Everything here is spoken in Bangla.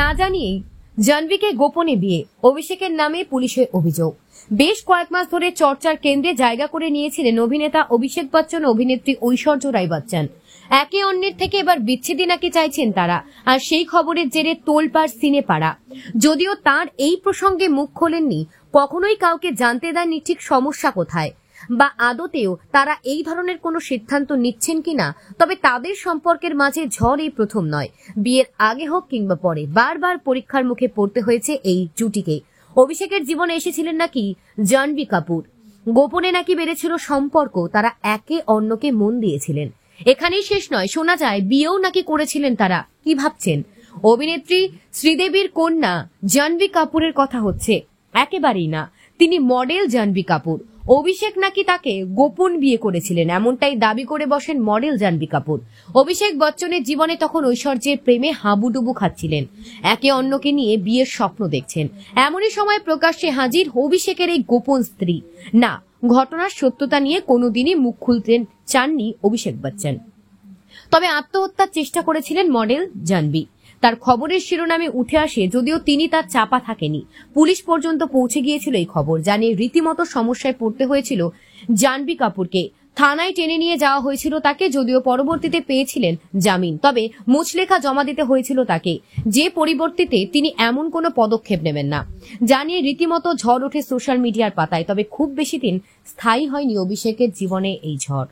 না জানিয়েই জাহ্নবীকে গোপনে বিয়ে, অভিষেকের নামে পুলিশের অভিযোগ। বেশ কয়েক মাস ধরে চর্চার কেন্দ্রে জায়গা করে নিয়েছিলেন অভিনেতা অভিষেক বচ্চন ও অভিনেত্রী ঐশ্বর্য রাই বচ্চন। একে অন্যের থেকে এবার বিচ্ছেদই নাকি চাইছেন তারা, আর সেই খবরের জেরে তোলপাড় সিনে পাড়া। যদিও তার এই প্রসঙ্গে মুখ খোলেননি, কখনোই কাউকে জানতে দেননি ঠিক সমস্যা কোথায় বা আদতেও তারা এই ধরনের কোনো সিদ্ধান্ত নিচ্ছেন কিনা। তবে তাদের সম্পর্কের মাঝে ঝড় এই প্রথম নয়। বিয়ের আগে হোক কিংবা পরে বারবার পরীক্ষার মুখে পড়তে হয়েছে এই জুটিকে। অভিষেকের জীবনে এসেছিলেন নাকি জাহ্নবী কাপুর, গোপনে নাকি বেড়েছিল সম্পর্ক, তারা একে অন্যকে মন দিয়েছিলেন। এখানেই শেষ নয়, শোনা যায় বিয়েও নাকি করেছিলেন তারা। কি ভাবছেন? অভিনেত্রী শ্রীদেবীর কন্যা জাহ্নবী কাপুরের কথা হচ্ছে? একেবারেই না, তিনি মডেল জাহ্নবী কাপুর। অভিষেক নাকি তাকে গোপন বিয়ে করেছিলেন, এমনটাই দাবি করে বসেন মডেল জাহ্নবী কাপুর। অভিষেক বচ্চনের জীবনে তখন ঐশ্বর্যের প্রেমে হাবুডুবু খাচ্ছিলেন, একে অন্যকে নিয়ে বিয়ের স্বপ্ন দেখছেন। এমনই সময় প্রকাশ্যে হাজির অভিষেকের এই গোপন স্ত্রী। না, ঘটনার সত্যতা নিয়ে কোনোদিনই মুখ খুলতে চাননি অভিষেক বচ্চন। তবে আত্মহত্যার চেষ্টা করেছিলেন মডেল জাহ্নবী। তার খবরের শিরোনামে উঠে আসে, যদিও তিনি তার চাপা থাকেনি। পুলিশ পর্যন্ত পৌঁছে গিয়েছিল এই খবর, জানিয়ে রীতিমতো সমস্যায় পড়তে হয়েছিল জাহ্নবী কাপুরকে। থানায় টেনে নিয়ে যাওয়া হয়েছিল তাকে, যদিও পরবর্তীতে পেয়েছিলেন জামিন। তবে মুচলেখা জমা দিতে হয়েছিল তাকে, যে পরিবর্তিতে তিনি এমন কোনো পদক্ষেপ নেবেন না, জানিয়ে রীতিমতো ঝড় ওঠে সোশ্যাল মিডিয়ার পাতায়। তবে খুব বেশি দিন স্থায়ী হয়নি অভিষেকের জীবনে এই ঝড়।